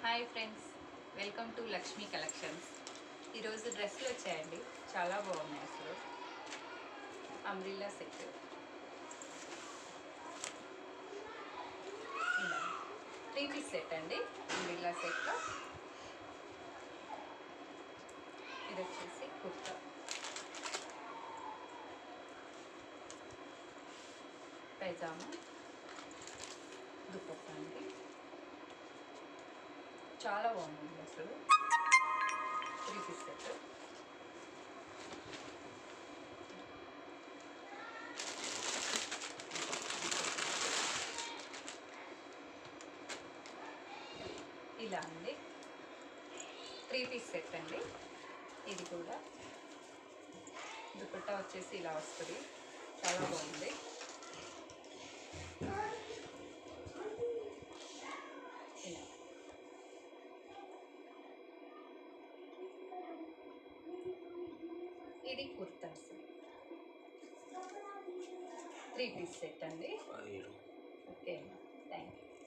Hi friends, welcome to Lakshmi collections. ఈరోజు డ్రెస్సులు వచ్చాయండి, చాలా బాగున్నాయి. అసలు అంబ్రిల్లా సెట్ ఇలా 3 పీస్ సెట్ అండి. అంబ్రిల్లా సెట్లో ఇది వచ్చేసి కుర్తా, పైజామా, దుపట్టా అండి. చాలా బాగుంది అసలు. 3 పీస్ సెట్ ఇలా అండి. 3 పీస్ సెట్ అండి. ఇది కూడా దుపట్టా వచ్చేసి ఇలా వస్తుంది, చాలా బాగుంది. ఇలా ఇది కుర్తాస్ 3 పీస్ సెట్ అండి. Okay, thank you.